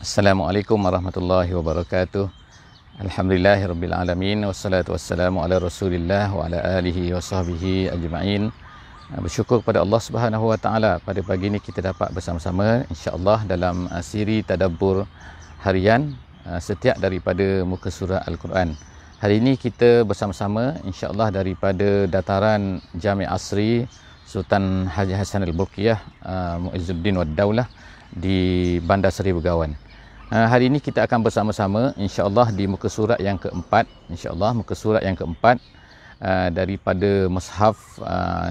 Assalamualaikum warahmatullahi wabarakatuh. Alhamdulillahirabbil alamin wassalatu wassalamu ala Rasulillah wa ala alihi wa sahbihi ajma'in. Bersyukur kepada Allah Subhanahu wa taala, pada pagi ini kita dapat bersama-sama insya-Allah dalam siri tadabbur harian setiap daripada muka surah Al-Quran. Hari ini kita bersama-sama insya-Allah daripada dataran Jami' Asri Sultan Haji Hassan Al-Bolkiah Muizzuddin Wad Daulah di Bandar Seri Begawan. Hari ini kita akan bersama-sama insya-Allah di muka surat yang keempat, insya-Allah muka surat yang keempat daripada mushaf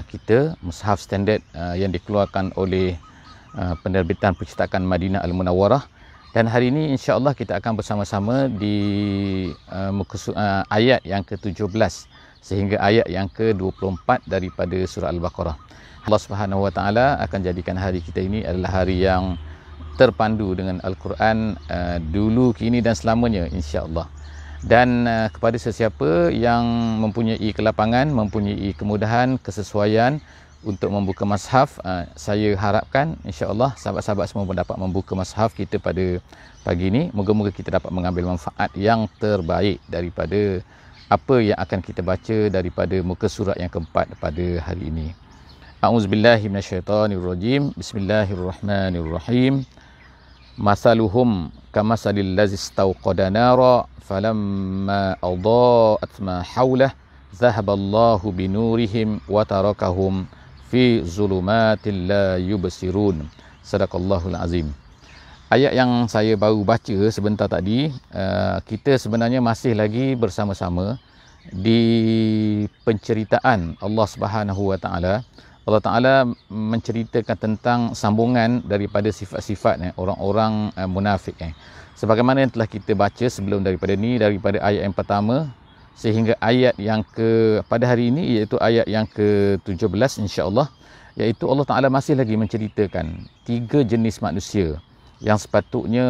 kita, mushaf standard yang dikeluarkan oleh penerbitan Percetakan Madinah Al-Munawwarah. Dan hari ini insya-Allah kita akan bersama-sama di muka ayat yang ke-17 sehingga ayat yang ke-24 daripada surah Al-Baqarah. Allah Subhanahu wa taala akan jadikan hari kita ini adalah hari yang terpandu dengan Al-Quran dulu, kini dan selamanya insya-Allah. Dan kepada sesiapa yang mempunyai kelapangan, mempunyai kemudahan, kesesuaian untuk membuka mushaf, saya harapkan insya-Allah sahabat-sahabat semua dapat membuka mushaf kita pada pagi ini. Moga-moga kita dapat mengambil manfaat yang terbaik daripada apa yang akan kita baca daripada muka surat yang keempat pada hari ini. A'udzubillahi minasyaitonirrajim. Bismillahirrahmanirrahim. Masaluhum kamasalil ladzi istawqada nara falamma adaa'at ma hawlahu dhahaballahu binurihim wa tarakahum fi zulumatil la yubsirun. Sadaqallahul azim. Ayat yang saya baru baca sebentar tadi, kita sebenarnya masih lagi bersama-sama di penceritaan Allah Subhanahu wa taala. Allah Ta'ala menceritakan tentang sambungan daripada sifat-sifat orang-orang munafik. Sebagaimana yang telah kita baca sebelum daripada ni, daripada ayat yang pertama sehingga ayat yang pada hari ini, iaitu ayat yang ke-17 insya-Allah, iaitu Allah Ta'ala masih lagi menceritakan tiga jenis manusia yang sepatutnya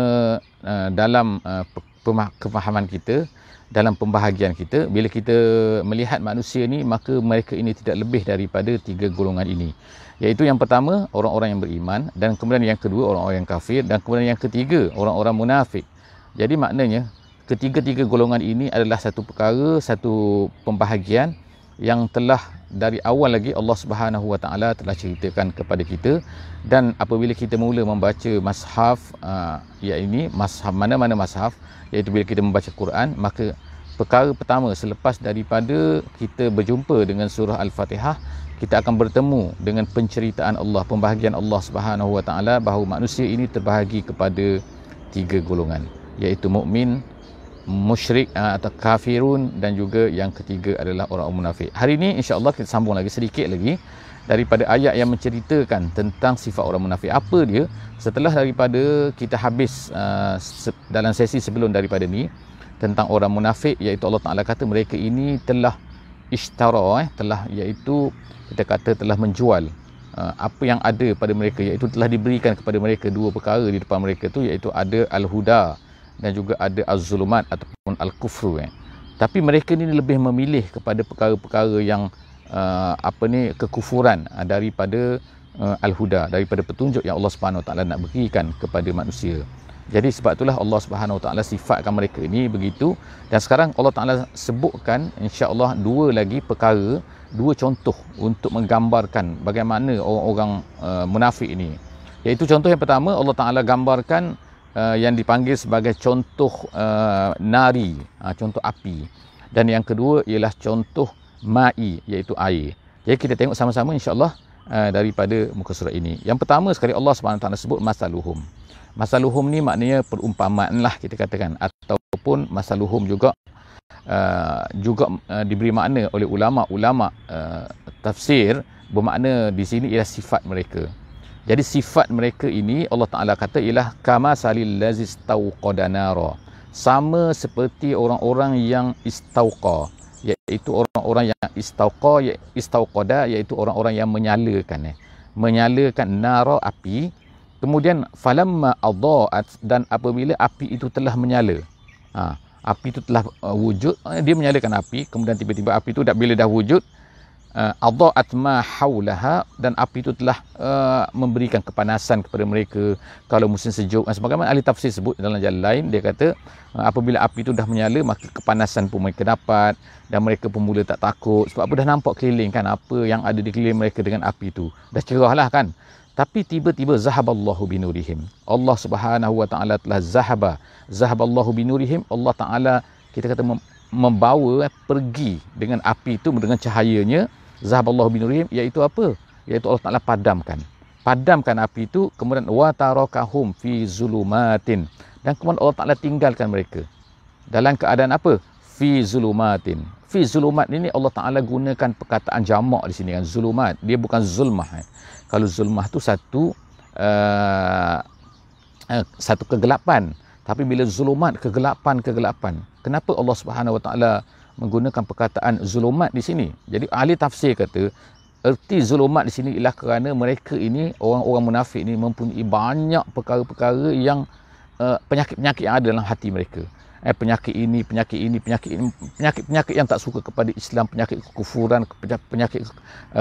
dalam kefahaman kita, dalam pembahagian kita, bila kita melihat manusia ni, maka mereka ini tidak lebih daripada tiga golongan ini, iaitu yang pertama orang-orang yang beriman, dan kemudian yang kedua orang-orang yang kafir, dan kemudian yang ketiga orang-orang munafik. Jadi maknanya ketiga-tiga golongan ini adalah satu perkara, satu pembahagian yang telah dari awal lagi Allah Subhanahu wa taala telah ceritakan kepada kita. Dan apabila kita mula membaca mushaf ini mushaf, mana-mana mushaf, iaitu bila kita membaca Quran, maka perkara pertama selepas daripada kita berjumpa dengan surah Al-Fatihah, kita akan bertemu dengan penceritaan Allah, pembahagian Allah Subhanahu wa taala bahawa manusia ini terbahagi kepada tiga golongan, iaitu mukmin, musyrik atau kafirun, dan juga yang ketiga adalah orang munafik. Hari ini insya-Allah kita sambung lagi sedikit lagi daripada ayat yang menceritakan tentang sifat orang munafik. Apa dia? Setelah daripada kita habis dalam sesi sebelum daripada ni tentang orang munafik, iaitu Allah Taala kata mereka ini telah ishtara, iaitu kita kata telah menjual apa yang ada pada mereka, iaitu telah diberikan kepada mereka dua perkara di depan mereka tu, iaitu ada al-huda dan juga ada az-zulumat ataupun al-kufru. Tapi mereka ni lebih memilih kepada perkara-perkara yang kekufuran daripada al-huda, daripada petunjuk yang Allah Subhanahu Wa Taala nak berikan kepada manusia. Jadi sebab itulah Allah Subhanahu Wa Taala sifatkan mereka ini begitu. Dan sekarang Allah Taala sebutkan insya-Allah dua lagi perkara, dua contoh untuk menggambarkan bagaimana orang-orang munafik ini. Iaitu contoh yang pertama, Allah Taala gambarkan yang dipanggil sebagai contoh nari, contoh api. Dan yang kedua ialah contoh ma'i, iaitu air. Jadi kita tengok sama-sama insya-Allah daripada muka surat ini. Yang pertama sekali Allah SWT sebut masaluhum. Masaluhum ni maknanya perumpamaan lah kita katakan, ataupun masaluhum juga diberi makna oleh ulama-ulama tafsir, bermakna di sini ialah sifat mereka. Jadi sifat mereka ini Allah Ta'ala kata ialah kama salil lazis tauqada nara, sama seperti orang-orang yang istauqa, iaitu orang-orang yang istauqada, iaitu orang-orang yang menyalakan nara, api. Kemudian falamma adaa'at, dan apabila api itu telah menyala, api itu telah wujud, dia menyalakan api, kemudian tiba-tiba api itu bila dah wujud, adha'at ma haulaha, dan api itu telah memberikan kepanasan kepada mereka kalau musim sejuk. Sebagaimana ahli tafsir sebut dalam jalan lain, dia kata apabila api itu dah menyala, maka kepanasan pun mereka dapat, dan mereka pun mula tak takut. Sebab apa? Dah nampak keliling kan apa yang ada di keliling mereka dengan api itu. Dah cerah lah kan. Tapi tiba-tiba zahaballahu binurihim. Allah Subhanahu wa taala telah zahaballahu binurihim. Allah Taala kita kata membawa pergi dengan api itu, dengan cahayanya. Zahaballahu binurihim, iaitu apa? Iaitu Allah Taala padamkan api itu, kemudian wa tarakahum fi zulumatin, dan kemudian Allah Taala tinggalkan mereka dalam keadaan apa? Fi zulumatin. Fi zulumat ini Allah Taala gunakan perkataan jamak di sini kan, zulumat. Dia bukan zulmah. Kalau zulmah tu satu kegelapan, tapi bila zulumat, kegelapan. Kenapa Allah Subhanahu wa taala menggunakan perkataan zulumat di sini? Jadi ahli tafsir kata erti zulumat di sini ialah kerana mereka ini, orang-orang munafik ini, mempunyai banyak perkara-perkara yang penyakit-penyakit yang ada dalam hati mereka. Penyakit yang tak suka kepada Islam, penyakit kekufuran, penyakit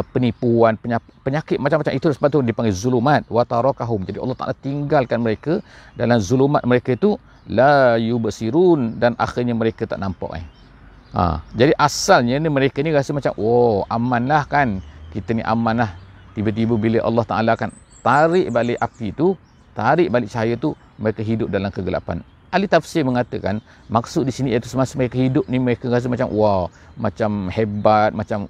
penipuan, penyakit macam-macam itu. Sebab tu dipanggil zulumat wa tarakahum. Jadi Allah Taala tinggalkan mereka dalam zulumat mereka itu, la yubsirun, dan akhirnya mereka tak nampak. Jadi asalnya ni mereka ni rasa macam amanlah kan, kita ni amanlah. Tiba-tiba bila Allah Taala akan tarik balik api tu, tarik balik cahaya tu, mereka hidup dalam kegelapan. Ahli tafsir mengatakan maksud di sini iaitu semasa mereka hidup ni, mereka rasa macam macam hebat, macam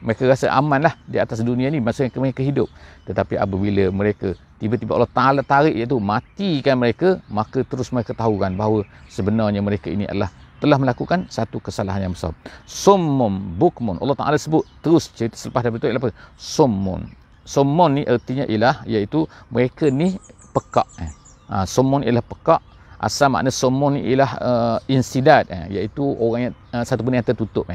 mereka rasa aman lah di atas dunia ni masa mereka hidup. Tetapi apabila mereka tiba-tiba Allah Ta'ala tarik, iaitu matikan mereka, maka terus mereka tahu kan bahawa sebenarnya mereka ini adalah telah melakukan satu kesalahan yang besar. Summum bukmun, Allah Ta'ala sebut terus cerita selepas daripada itu ialah apa? Summun ni artinya ialah iaitu mereka ni pekak. Summun ialah pekak. Asal makna summun ni ialah insidad, iaitu orang yang satu benda yang tertutup.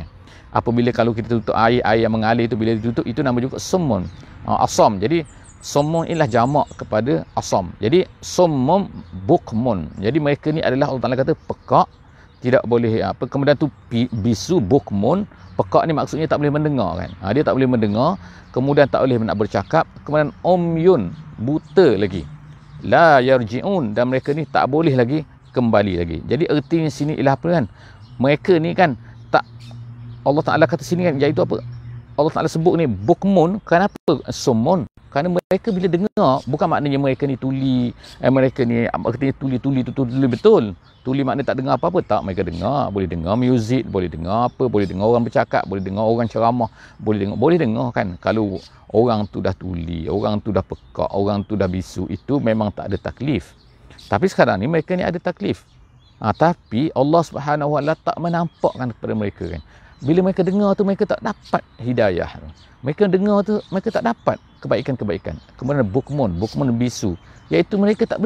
Apabila kalau kita tutup air yang mengalir itu, bila ditutup, itu nama juga summun, asam. Jadi summun ialah jamak kepada asam. Jadi summum bukmun, jadi mereka ni adalah Allah Ta'ala kata pekak, tidak boleh kemudian tu bisu bukmun. Pekak ni maksudnya tak boleh mendengar kan. Dia tak boleh mendengar, kemudian tak boleh nak bercakap, kemudian umyun, buta lagi. La yarji'un, dan mereka ni tak boleh lagi kembali lagi. Jadi erti sini ialah apa kan? Mereka ni kan tak, Allah Ta'ala kata sini kan, iaitu apa? Allah Ta'ala sebut ni bukmun. Kenapa summun? Kerana mereka bila dengar, bukan maknanya mereka ni tuli, mereka ni artinya tuli betul. Tuli makna tak dengar apa-apa, tak. Mereka dengar, boleh dengar muzik, boleh dengar apa, boleh dengar orang bercakap, boleh dengar orang ceramah, boleh dengar kan. Kalau orang tu dah tuli, orang tu dah pekak, orang tu dah bisu, itu memang tak ada taklif. Tapi sekarang ni mereka ni ada taklif. Tapi Allah Subhanahu wa taala tak menampakkan kepada mereka kan. Bila mereka dengar tu, mereka tak dapat hidayah. Mereka dengar tu, mereka tak dapat kebaikan-kebaikan. Kemudian bukmun bisu, iaitu mereka tak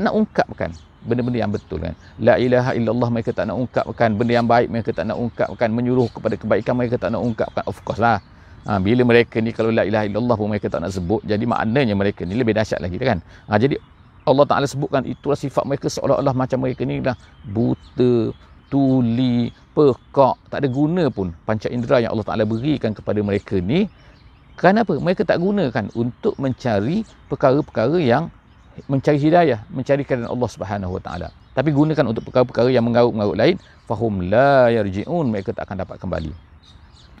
nak ungkapkan benda-benda yang betul kan. La ilaha illallah, mereka tak nak ungkapkan. Benda yang baik mereka tak nak ungkapkan. Menyuruh kepada kebaikan mereka tak nak ungkapkan. Of course lah. Bila mereka ni kalau la ilaha illallah pun mereka tak nak sebut, jadi maknanya mereka ni lebih dahsyat lagi kan. Jadi Allah Ta'ala sebutkan itulah sifat mereka, seolah-olah macam mereka ni dah buta, tuli, pekak, tak ada guna pun panca indera yang Allah Ta'ala berikan kepada mereka ni. Kenapa? Mereka tak gunakan untuk mencari perkara-perkara yang mencari hidayah, mencari keridaan Allah Subhanahu wa taala. Tapi gunakan untuk perkara-perkara yang mengarut-mengarut lain, fahum la yarji'un, mereka tak akan dapat kembali.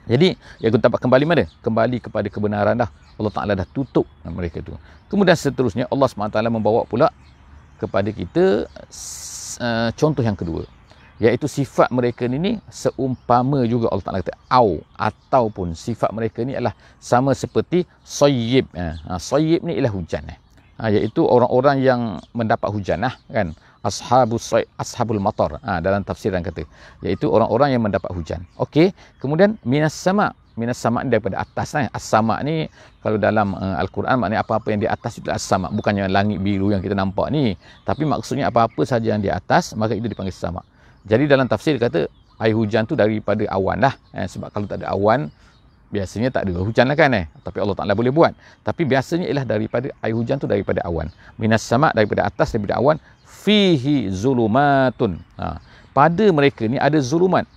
Jadi, yang kita dapat kembali mana? Kembali kepada kebenaran dah. Allah Ta'ala dah tutup mereka tu. Kemudian seterusnya Allah SWT membawa pula kepada kita contoh yang kedua, iaitu sifat mereka ni seumpama juga Allah Ta'ala kata ataupun sifat mereka ni adalah sama seperti sayyib. Sayyib ni ialah hujan, iaitu orang-orang yang mendapat hujan kan. Ashabul matar, dalam tafsiran kata, iaitu orang-orang yang mendapat hujan. Okey, kemudian minas sama ni daripada atas. As-sama ni kalau dalam Al-Quran maknanya apa-apa yang di atas itu as-sama, bukannya langit biru yang kita nampak ni, tapi maksudnya apa-apa saja yang di atas, maka itu dipanggil sama. Jadi dalam tafsir kata air hujan tu daripada awan lah, sebab kalau tak ada awan biasanya tak ada hujan lah kan. Tapi Allah Ta'ala boleh buat. Tapi biasanya ialah daripada air hujan tu daripada awan. Minas sama, daripada atas, daripada awan. Fihi zulumatun. Pada mereka ni ada zulumat.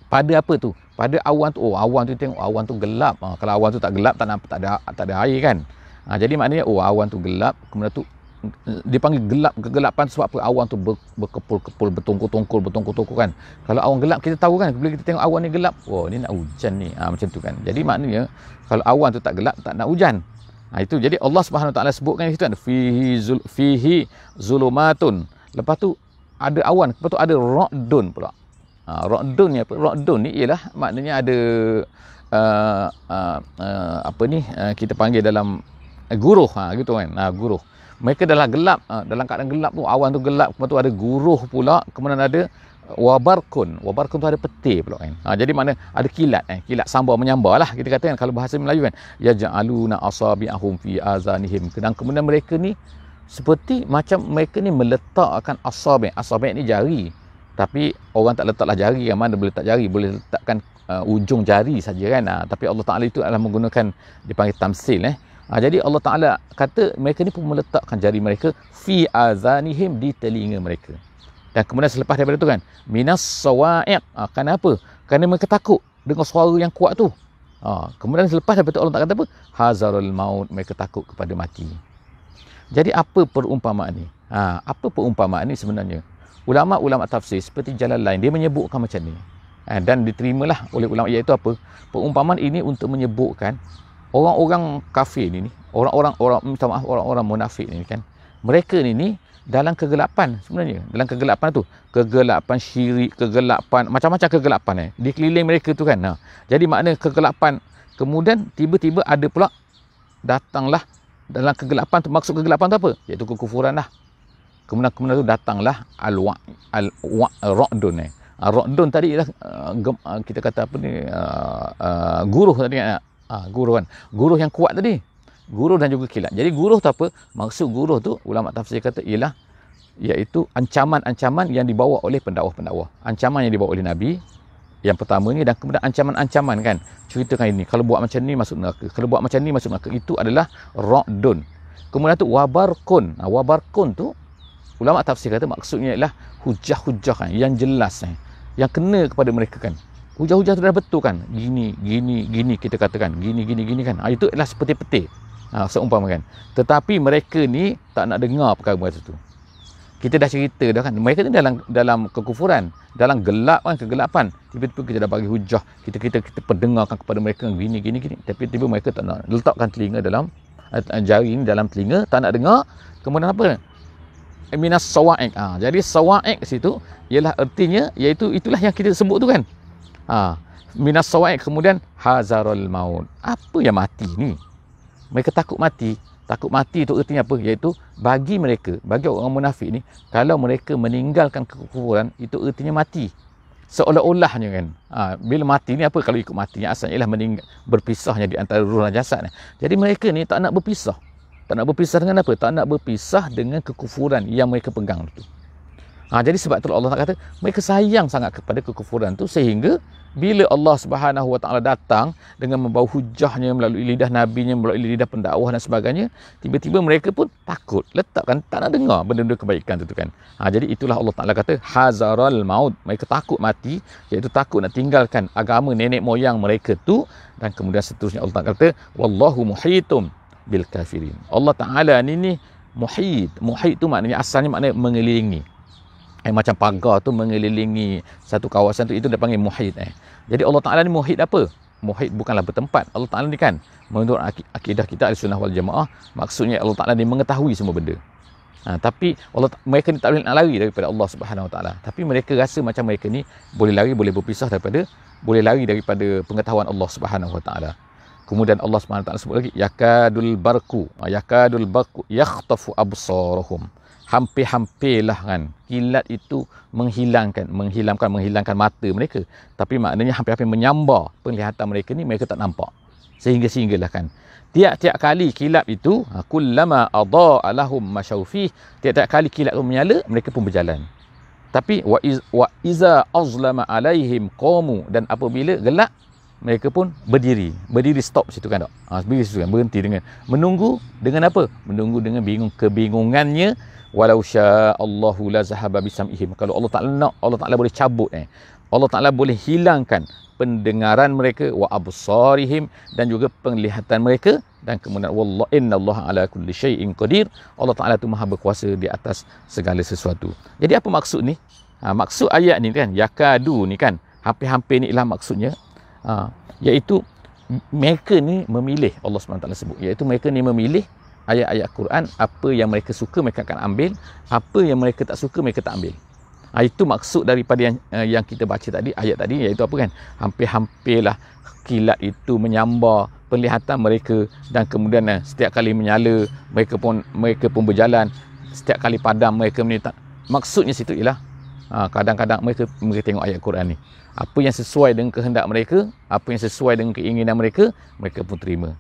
Pada apa tu? pada awan tu. Oh, awan tu tengok awan tu gelap. Kalau awan tu tak gelap, tak ada air kan. Jadi maknanya awan tu gelap, kemudian tu dipanggil gelap, kegelapan sebab apa? Awan tu berkepul-kepul, bertongkol-tongkol kan. Kalau awan gelap kita tahu kan, bila kita tengok awan ni gelap, ni nak hujan ni. Macam tu kan. Jadi maknanya kalau awan tu tak gelap, tak nak hujan. Itu jadi Allah Subhanahu Wa Taala sebutkan itu kan, fihi zulumatun. Lepas tu ada awan, lepas tu ada ra'dun pula. Ra'dun ni apa? Ra'dun ni ialah maknanya ada kita panggil dalam guruh, gitu kan. Guruh. Mereka dalam gelap, dalam keadaan gelap tu, awan tu gelap, lepas tu ada guruh pula, kemudian ada wabarkun. Wabarkun tu ada petir pula kan. Jadi mana ada kilat, kilat sambar menyambar lah kita katakan kalau bahasa Melayu kan. Yaj'aluna asabi'ahum fi azanihim. Dan kemudian mereka ni seperti macam mereka ni meletakkan asabi'. Asabi' ni jari. Tapi orang tak letaklah jari kan, mana boleh letak jari, boleh letakkan ujung jari saja kan. Tapi Allah Taala itu adalah menggunakan dipanggil tamsil. Jadi Allah Ta'ala kata mereka ni pun meletakkan jari mereka fi azanihim, di telinga mereka. Dan kemudian selepas daripada tu kan, minas sawa'iq. Kenapa? Kerana mereka takut dengan suara yang kuat tu. Kemudian selepas daripada tu Allah Ta'ala kata apa? Hazarul maut, mereka takut kepada mati. Jadi apa perumpamaan ni? Apa perumpamaan ni sebenarnya? Ulama-ulama tafsir seperti Jalalain, dia menyebutkan macam ni. Dan diterimalah oleh ulama, iaitu apa? Perumpamaan ini untuk menyebutkan orang-orang kafir ni, orang-orang munafik ni kan, mereka ni dalam kegelapan sebenarnya. Dalam kegelapan tu, kegelapan syirik, kegelapan, macam-macam kegelapan di keliling mereka tu kan. Jadi makna kegelapan, kemudian tiba-tiba ada pula datanglah dalam kegelapan tu, maksud kegelapan tu apa? Iaitu kekufuran lah. Kemudian tu datanglah ra'dun. Ra'dun tadi ialah kita kata apa ni, guruh tadi kan. Guruh kan, guruh yang kuat tadi, guruh dan juga kilat. Jadi guruh tu apa? Maksud guruh tu ulama tafsir kata ialah iaitu ancaman-ancaman yang dibawa oleh pendakwah-pendakwah. Ancaman yang dibawa oleh Nabi yang pertama ni, dan kemudian ancaman-ancaman kan, ceritakan ini, kalau buat macam ni masuk neraka, kalau buat macam ni masuk neraka. Itu adalah ra'dun. Kemudian tu wabarkun. Wabarkun tu ulama tafsir kata maksudnya ialah hujah-hujah kan, yang jelas yang kena kepada mereka kan. Hujah-hujah tu dah betul kan, gini kita katakan, gini kan. Itu adalah seperti petir, seumpama kan. Tetapi mereka ni tak nak dengar perkara itu. Kita dah cerita dah kan, mereka ni dalam kekufuran, dalam gelap kan, kegelapan. Tiba-tiba kita dah bagi hujah, kita pendengarkan kepada mereka gini. Tapi tiba mereka tak nak letakkan telinga dalam jari ni dalam telinga, tak nak dengar. Kemudian apa? Minas sawa'iq. Jadi sawa'iq situ ialah artinya, iaitu itulah yang kita sebut tu kan. Minas sawa'iq, kemudian hazarul maut. Apa yang mati ni? Mereka takut mati. Takut mati itu artinya apa? Iaitu bagi mereka, bagi orang munafik ni, kalau mereka meninggalkan kekufuran, itu artinya mati. Seolah-olahnya kan. Bila mati ni apa? Kalau ikut mati yang asalnya ialah berpisahnya di antara ruh dan jasad. Jadi mereka ni tak nak berpisah. Tak nak berpisah dengan apa? Tak nak berpisah dengan kekufuran yang mereka pegang tu. Jadi sebab tu Allah kata mereka sayang sangat kepada kekufuran tu, sehingga bila Allah Subhanahu Wa Taala datang dengan membawa hujahnya melalui lidah nabinya, melalui lidah pendakwah dan sebagainya, tiba-tiba mereka pun takut, letakkan tak nak dengar benda-benda kebaikan tu kan. Jadi itulah Allah Taala kata hazaral maut, mereka takut mati, iaitu takut nak tinggalkan agama nenek moyang mereka tu. Dan kemudian seterusnya Allah Taala kata wallahu muhitum bil kafirin. Allah Taala ni muhit. Muhit tu maknanya, asalnya maknanya mengelilingi. Macam pagar tu mengelilingi satu kawasan tu, itu dia panggil muhit. Jadi Allah Ta'ala ni muhit apa? Muhit bukanlah bertempat. Allah Ta'ala ni kan, menurut akidah kita Ahlussunnah wal Jamaah, maksudnya Allah Ta'ala ni mengetahui semua benda. Tapi mereka ni tak boleh nak lari daripada Allah Subhanahu Wa Taala. Tapi mereka rasa macam mereka ni boleh lari, boleh berpisah boleh lari daripada pengetahuan Allah Subhanahu Wa Taala. Kemudian Allah Subhanahu Wa Taala sebut lagi yakadul barku yakhtafu absarahum. Hampir-hampirlah kan kilat itu menghilangkan mata mereka, tapi maknanya hampir-hampir menyambar penglihatan mereka ni, mereka tak nampak, sehinggalah kan tiap-tiap kali kilat itu kullama adaa lahum masyawfi, tiap-tiap kali kilat itu menyala, mereka pun berjalan. Tapi wa iza azlama alaihim qamu, dan apabila gelap mereka pun berdiri stop situ kan, berdiri situ kan, berhenti dengan menunggu, dengan apa? Menunggu dengan kebingungannya. Walau sya'allahu la zahaba bisam'ihim. Kalau Allah Ta'ala nak, Allah Ta'ala boleh cabut Allah Ta'ala boleh hilangkan pendengaran mereka, wa absarihim, dan juga penglihatan mereka, dan kemudian wallah innallaha ala kulli syai'in qadir. Allah Taala tu maha berkuasa di atas segala sesuatu. Jadi apa maksud ni? Maksud ayat ni kan, yakadu ni kan, hampir-hampir ni ialah maksudnya, iaitu mereka ni memilih, Allah SWT sebut, iaitu mereka ni memilih ayat-ayat Quran, apa yang mereka suka mereka akan ambil, apa yang mereka tak suka mereka tak ambil. Itu maksud daripada yang kita baca tadi, ayat tadi, iaitu apa kan, hampir-hampirlah kilat itu menyambar penglihatan mereka, dan kemudian setiap kali menyala mereka pun berjalan, setiap kali padam mereka menita. Maksudnya situ ialah kadang-kadang mereka tengok ayat Quran ni, apa yang sesuai dengan kehendak mereka, apa yang sesuai dengan keinginan mereka, mereka pun terima.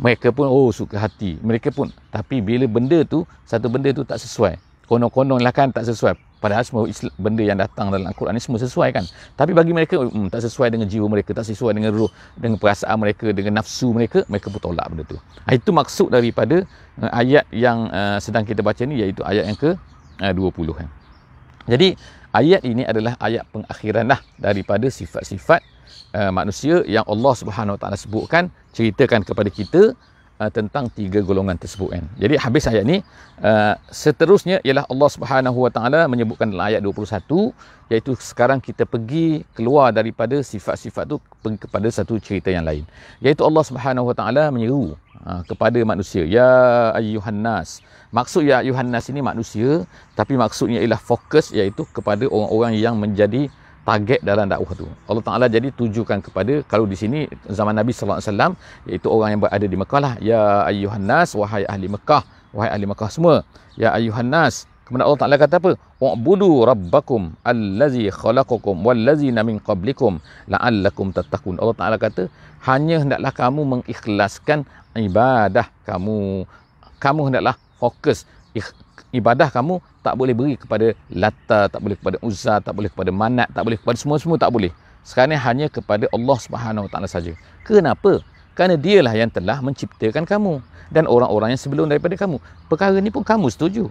Mereka pun suka hati, mereka pun, tapi bila satu benda tu tak sesuai, konon-konon lah kan tak sesuai, padahal semua benda yang datang dalam Al-Quran ni semua sesuai kan, tapi bagi mereka tak sesuai dengan jiwa mereka, tak sesuai dengan ruh, dengan perasaan mereka, dengan nafsu mereka, mereka pun tolak benda tu. Itu maksud daripada ayat yang sedang kita baca ni, iaitu ayat yang ke-20 kan. Jadi ayat ini adalah ayat pengakhiran lah daripada sifat-sifat manusia yang Allah Subhanahu Wa Taala sebutkan, ceritakan kepada kita tentang 3 golongan tersebut kan. Jadi habis ayat ni, seterusnya ialah Allah Subhanahu Wa Taala menyebutkan dalam ayat 21, iaitu sekarang kita pergi keluar daripada sifat-sifat tu, pergi kepada satu cerita yang lain, iaitu Allah Subhanahu Wa Taala menyeru kepada manusia, ya ayyuhan nas. Maksud ya ayyuhan nas ini manusia, tapi maksudnya ialah fokus, iaitu kepada orang-orang yang menjadi target dalam dakwah tu. Allah Taala jadi tujukan kepada, kalau di sini zaman Nabi sallallahu alaihi wasallam, iaitu orang yang berada di Mekah lah, ya ayyuhan nas, wahai ahli Mekah, wahai ahli Mekah semua, ya ayyuhan nas. Kemudian Allah Taala kata apa? Wa'budu rabbakum allazi khalaqakum wallazina min qablikum la'allakum tattaqun. Allah Taala kata, hanya hendaklah kamu mengikhlaskan ibadah kamu. Kamu hendaklah fokus ibadah kamu, tak boleh beri kepada Lata, tak boleh kepada Uzza, tak boleh kepada Manat, tak boleh kepada semua-semua, tak boleh. Sekarang hanya kepada Allah Subhanahu Wa Taala saja. Kenapa? Kerana dialah yang telah menciptakan kamu dan orang-orang yang sebelum daripada kamu. Perkara ni pun kamu setuju.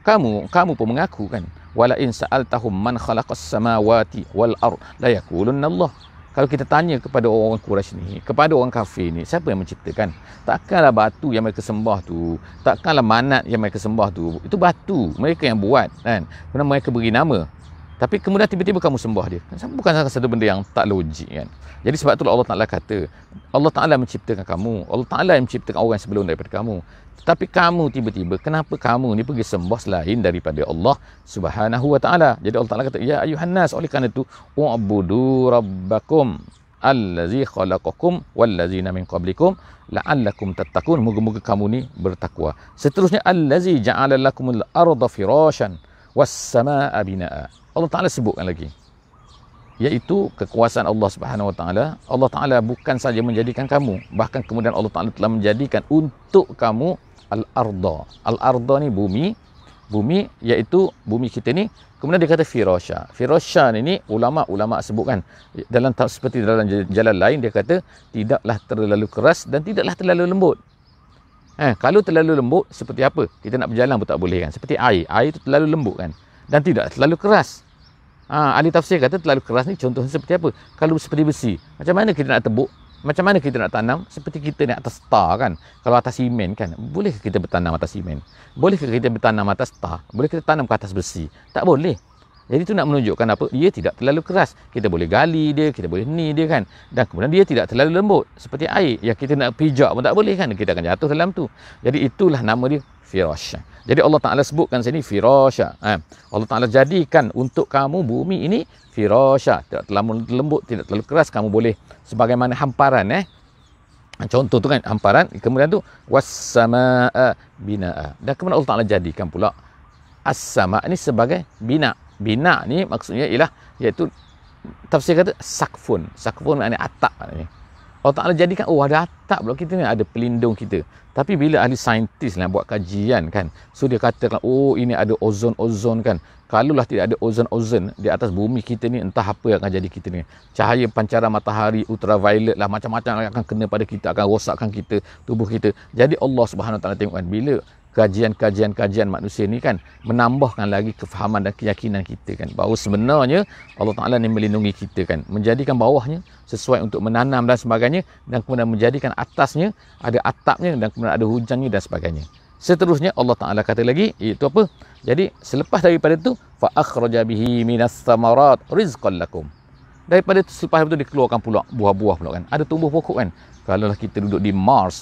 Kamu pun mengaku kan. Wala in sa'altahum man khalaqas samawati wal ard la yaqulunna Allah. Kalau kita tanya kepada orang Quraisy ni, kepada orang kafir ni, siapa yang menciptakan? Takkanlah batu yang mereka sembah tu, takkanlah Manat yang mereka sembah tu. Itu batu, mereka yang buat kan. Kemudian mereka beri nama. Tapi kemudian tiba-tiba kamu sembah dia. Bukan satu benda yang tak logik kan. Jadi sebab itulah Allah Taala kata, Allah Taala menciptakan kamu, Allah Taala yang menciptakan orang sebelum daripada kamu. Tetapi kamu tiba-tiba, kenapa kamu ni pergi sembah selain daripada Allah Subhanahu Wa Taala? Jadi Allah Taala kata, ya ayuhan nas, oleh kerana itu, wa'budu rabbakum allazi khalaqakum wallazina min qablikum la'allakum tattaqun. Moga-moga kamu ni bertakwa. Seterusnya, allazi ja'ala lakumul arda firasyan was samaa'a binaa'a. Allah Taala sebutkan lagi, iaitu kekuasaan Allah Subhanahu Wa Taala. Allah Taala bukan saja menjadikan kamu, bahkan kemudian Allah Taala telah menjadikan untuk kamu al-arda. Al-arda ni bumi, iaitu bumi kita ni. Kemudian dia kata firasya. Firasya ni ulama sebutkan dalam seperti dalam jalan lain, dia kata tidaklah terlalu keras dan tidaklah terlalu lembut. Kalau terlalu lembut seperti apa? Kita nak berjalan pun tak boleh kan. Seperti air itu terlalu lembut kan, dan tidak terlalu keras. Ahli tafsir kata terlalu keras ni contohnya seperti apa? Kalau seperti besi, macam mana kita nak tebuk? Macam mana kita nak tanam? Seperti kita ni atas tar kan. Kalau atas simen kan, boleh kita bertanam atas simen? Boleh kita bertanam atas tar? Boleh kita tanam ke atas besi? Tak boleh. Jadi itu nak menunjukkan apa? Dia tidak terlalu keras. Kita boleh gali dia, kita boleh ni dia kan. Dan kemudian dia tidak terlalu lembut. Seperti air yang kita nak pijak pun tak boleh kan. Kita akan jatuh dalam tu. Jadi itulah nama dia firasya. Jadi Allah Ta'ala sebutkan sini firasya. Allah Ta'ala jadikan untuk kamu bumi ini firasya. Tidak terlalu lembut, tidak terlalu keras. Kamu boleh sebagaimana hamparan. Contoh tu kan hamparan. Kemudian tu was-samaa'a binaa'a. Dan kemudian Allah Ta'ala jadikan pula as-sama' ni sebagai bina. Bina ni maksudnya ialah, iaitu tafsir kata sakfun. Sakfun maknanya atap ni. Allah Ta'ala jadikan, ada atap pula kita ni, ada pelindung kita. Tapi bila ahli saintis lah buat kajian kan, so dia katakan, ini ada ozon kan. Kalaulah tidak ada ozon di atas bumi kita ni, entah apa yang akan jadi kita ni. Cahaya pancaran matahari ultraviolet lah, macam-macam akan kena pada kita, akan rosakkan kita, tubuh kita. Jadi Allah Subhanahu Wa Taala tengok kan, bila kajian manusia ni kan menambahkan lagi kefahaman dan keyakinan kita kan bahawa sebenarnya Allah Ta'ala ni melindungi kita kan, menjadikan bawahnya sesuai untuk menanam dan sebagainya, dan kemudian menjadikan atasnya ada atapnya dan kemudian ada hujannya dan sebagainya. Seterusnya Allah Ta'ala kata lagi, iaitu apa? Jadi selepas daripada itu fa akhraja bihi minas samarat rizqan lakum. Daripada itu selepas itu dikeluarkan pula buah-buah pula kan. Ada tumbuh pokok kan. Kalau kita duduk di Mars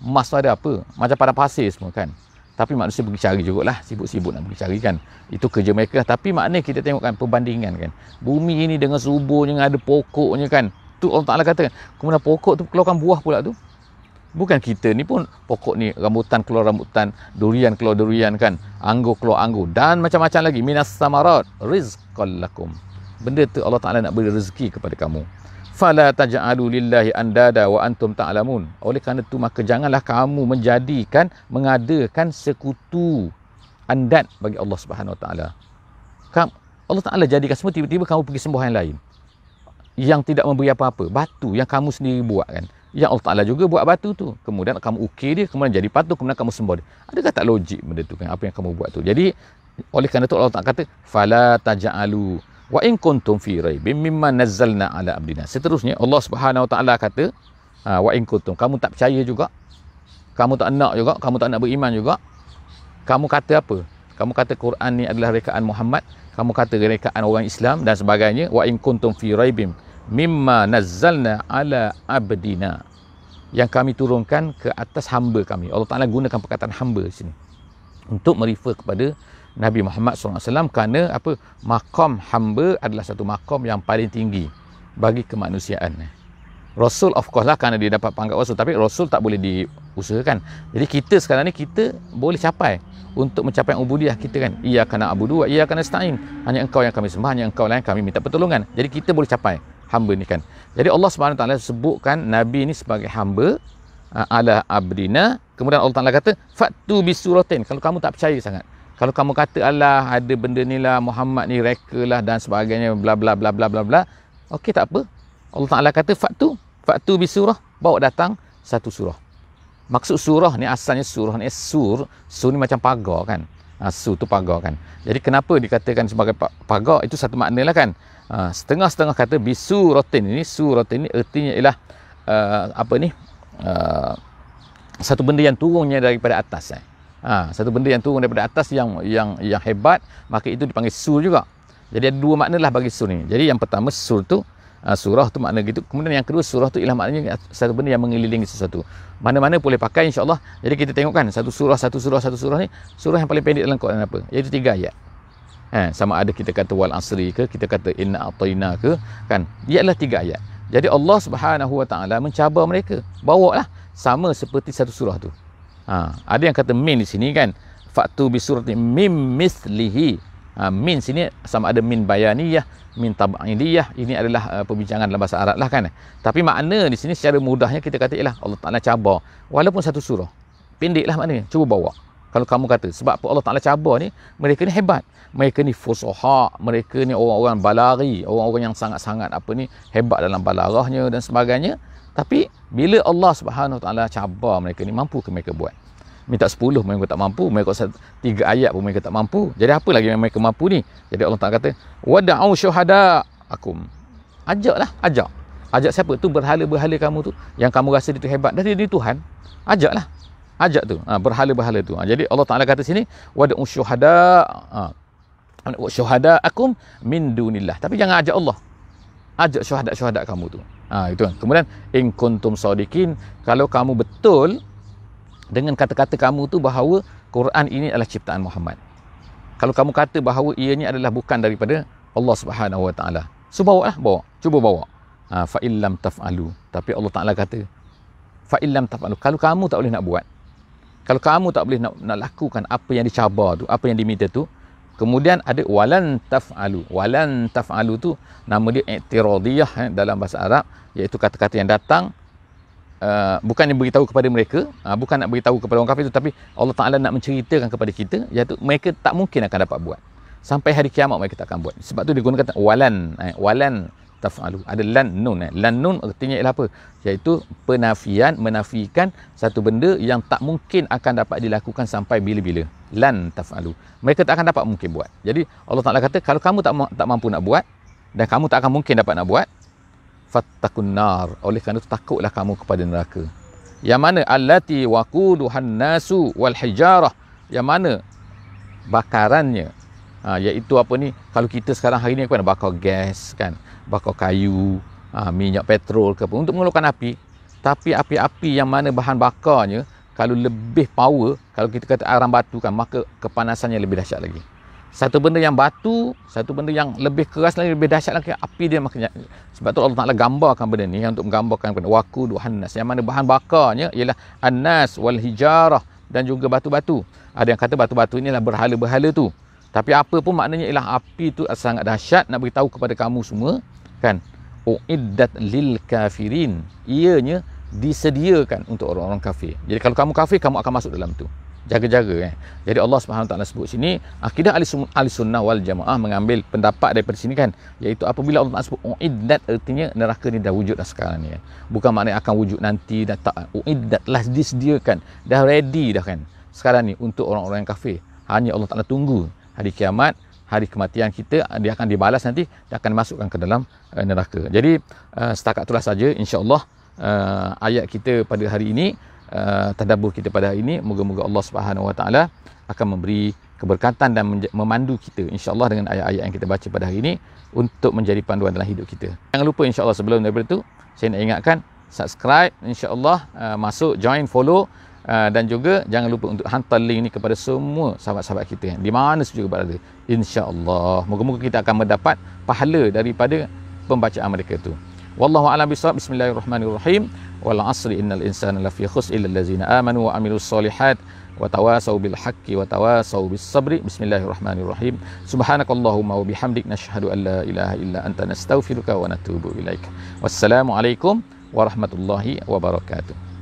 Mars tu ada apa? Macam padang pasir semua kan. Tapi manusia pergi cari jugalah, sibuk-sibuk nak pergi cari kan. Itu kerja mereka. Tapi maknanya kita tengokkan perbandingan kan. Bumi ini dengan suburnya, ada pokoknya kan. Tu Allah Ta'ala kata, kemudian pokok tu keluarkan buah pula tu. Bukan kita ni pun pokok ni, rambutan keluar rambutan, durian keluar durian kan, anggur keluar anggur, dan macam-macam lagi. Minas samarat rizqan lakum. Benda tu Allah Ta'ala nak beri rezeki kepada kamu. Fala taj'alu lillahi andada wa antum ta'lamun. Oleh kerana itu maka janganlah kamu mengadakan sekutu andad bagi Allah Subhanahu Wa Ta'ala. Allah Ta'ala jadikan semua, tiba-tiba kamu pergi sembah yang lain yang tidak memberi apa-apa. Batu yang kamu sendiri buat kan, yang Allah Ta'ala juga buat batu tu, kemudian kamu ukir dia, kemudian jadi patung, kemudian kamu sembah dia. Adakah tak logik benda tu kan, apa yang kamu buat tu? Jadi oleh kerana itu Allah Ta'ala kata fala taj'alu wa in kuntum fi raibin mimma nazzalna ala abdina. Seterusnya Allah Subhanahu Wa Ta'ala kata wa in kuntum, kamu tak percaya juga, kamu tak nak juga, kamu tak nak beriman juga, kamu kata apa? Kamu kata Quran ni adalah rekaan Muhammad, kamu kata rekaan orang Islam dan sebagainya. Wa in kuntum fi raibin mimma nazzalna ala abdina, yang kami turunkan ke atas hamba kami. Allah Ta'ala gunakan perkataan hamba di sini untuk merefer kepada Nabi Muhammad SAW, kerana apa? Maqam hamba adalah satu maqam yang paling tinggi bagi kemanusiaan. Rasul of course lah, kerana dia dapat pangkat Rasul, tapi Rasul tak boleh diusahakan. Jadi kita sekarang ni, kita boleh capai untuk mencapai ubudiyah kita kan. Iyyaka na'budu wa iyyaka nasta'in. Hanya engkau yang kami sembah, hanya engkau lah yang kami minta pertolongan. Jadi kita boleh capai hamba ni kan. Jadi Allah Subhanahu Wa Ta'ala sebutkan Nabi ni sebagai hamba ala abdina. Kemudian Allah Ta'ala kata fatu bisuratin. Kalau kamu tak percaya sangat, kalau kamu kata Allah ada benda ni lah, Muhammad ni reka lah dan sebagainya, bla bla bla bla bla bla, okey, tak apa. Allah Ta'ala kata fatu bisurah, bawa datang satu surah. Maksud surah ni asalnya surah ni sur ni macam pagar kan. Sur tu pagar kan. Jadi kenapa dikatakan sebagai pagar, itu satu makna lah kan. Setengah-setengah kata bisuratin, ini suratin ni ertinya ialah satu benda yang turunnya daripada atas. Satu benda yang turun daripada atas yang hebat, maka itu dipanggil sur juga. Jadi ada dua makna lah bagi sur ni. Jadi yang pertama sur tu, surah tu makna gitu. Kemudian yang kedua surah tu ialah maknanya satu benda yang mengelilingi sesuatu. Mana-mana boleh pakai insya-Allah. Jadi kita tengok kan, satu surah ni, surah yang paling pendek dalam Quran apa? Iaitu 3 ayat. Sama ada kita kata wal asri ke, kita kata inna a'tayna ke kan. Ia adalah 3 ayat. Jadi Allah Subhanahu Wa Ta'ala mencabar mereka. Bawalah sama seperti satu surah tu. Ada yang kata min di sini kan, fatu bi surati mim mislihi. Min sini sama ada min bayaniyah, min tab'idiyah. Ini adalah perbincangan dalam bahasa Arab lah kan. Tapi makna di sini secara mudahnya kita kata ialah Allah Ta'ala cabar walaupun satu surah. Pendek lah maknanya, cuba bawa. Kalau kamu kata sebab apa Allah Ta'ala cabar ni, mereka ni hebat, mereka ni fusaha, mereka ni orang-orang balaghi, orang-orang yang sangat-sangat hebat dalam balaghahnya dan sebagainya. Tapi bila Allah Subhanahu Wa Ta'ala cabar mereka ni, mampu ke mereka buat? Minta 10 mereka tak mampu, mereka 3 ayat pun mereka tak mampu. Jadi apa lagi yang mereka mampu ni? Jadi Allah Ta'ala kata wada'u syuhada'akum. Ajak siapa? Tu berhala-berhala kamu tu yang kamu rasa itu hebat, dari dia Tuhan. Ajak tu berhala-berhala tu. Jadi Allah Ta'ala kata sini wada'u syuhada'akum min dunillah. Tapi jangan ajak Allah, ajak syuhada kamu tu. Itu kan. Kemudian in kuntum shadiqin, kalau kamu betul dengan kata-kata kamu tu bahawa Quran ini adalah ciptaan Muhammad. Kalau kamu kata bahawa ianya adalah bukan daripada Allah Subhanahu Wa Ta'ala, so bawa. Cuba bawa. Fa illam taf'alu. Tapi Allah Ta'ala kata fa illam taf'alu, kalau kamu tak boleh nak buat, kalau kamu tak boleh nak lakukan apa yang dicabar tu, apa yang diminta tu. Kemudian ada walan taf'alu. Walan taf'alu tu nama dia i'tiradiyah dalam bahasa Arab, iaitu kata-kata yang datang bukan yang beritahu kepada mereka, bukan nak beritahu kepada orang kafir tu, tapi Allah Ta'ala nak menceritakan kepada kita, iaitu mereka tak mungkin akan dapat buat. Sampai hari kiamat mereka tak akan buat. Sebab tu dia gunakan walan taf'alu. Ada lan nun. Lan nun artinya ialah apa? Iaitu penafian, menafikan satu benda yang tak mungkin akan dapat dilakukan sampai bila-bila. Lan taf'alu. Mereka tak akan dapat mungkin buat. Jadi Allah Ta'ala kata, kalau kamu tak mampu nak buat dan kamu tak akan mungkin dapat nak buat, fattakun nar. Oleh kerana itu takutlah kamu kepada neraka. Yang mana allati waquduhan nasu wal hijarah. Yang mana bakarannya, iaitu apa ni, kalau kita sekarang hari ni kan bakar gas kan, bakar kayu, minyak petrol ke apa untuk mengeluarkan api. Tapi api-api yang mana bahan bakarnya kalau lebih power, kalau kita kata arang batu kan, maka kepanasannya lebih dahsyat lagi. Satu benda yang batu, satu benda yang lebih keras lagi, lebih dahsyat lagi, api dia makin. Sebab tu Allah Ta'ala gambarkan benda ni untuk menggambarkan waquduhan nas, yang mana bahan bakarnya ialah an-nas wal hijarah, dan juga batu-batu. Ada yang kata batu-batu inilah berhala-berhala tu. Tapi apa pun maknanya ialah api tu sangat dahsyat. Nak beritahu kepada kamu semua kan, uiddat lil kafirin, ianya disediakan untuk orang-orang kafir. Jadi kalau kamu kafir, kamu akan masuk dalam tu. Jaga-jaga Jadi Allah Subhanahu Taala sebut sini, akidah ahli sunnah wal jamaah mengambil pendapat daripada sini kan, iaitu apabila Allah Taala sebut uiddat, artinya neraka ni dah wujud dah sekarang ni kan. Bukan maknanya akan wujud nanti, dah tak. Uiddat lah, disediakan, dah ready dah kan sekarang ni untuk orang-orang yang kafir. Hanya Allah Taala tunggu hari kiamat, hari kematian kita, dia akan dibalas nanti, dia akan masukkan ke dalam neraka. Jadi setakat itulah saja insya-Allah ayat kita pada hari ini, tadabbur kita pada hari ini. Moga-moga Allah Subhanahu Wa Taala akan memberi keberkatan dan memandu kita insya-Allah dengan ayat-ayat yang kita baca pada hari ini untuk menjadi panduan dalam hidup kita. Jangan lupa insya-Allah sebelum daripada itu, saya nak ingatkan subscribe insya-Allah, masuk join, follow, dan juga jangan lupa untuk hantar link ni kepada semua sahabat-sahabat kita yang di mana saja berada. Insya-Allah moga-moga kita akan mendapat pahala daripada pembacaan mereka tu. Wallahu a'lam bishawab. Bismillahirrahmanirrahim. Wal 'asri innal insana lafi khusr illa allazina amanu wa amilus solihat wa tawasau bil haqqi wa tawasau bis sabri. Bismillahirrahmanirrahim. Subhanakallahumma wa bihamdik, nashhadu an la ilaha illa anta, nastaghfiruka wa natubu ilaik. Wassalamualaikum warahmatullahi wabarakatuh.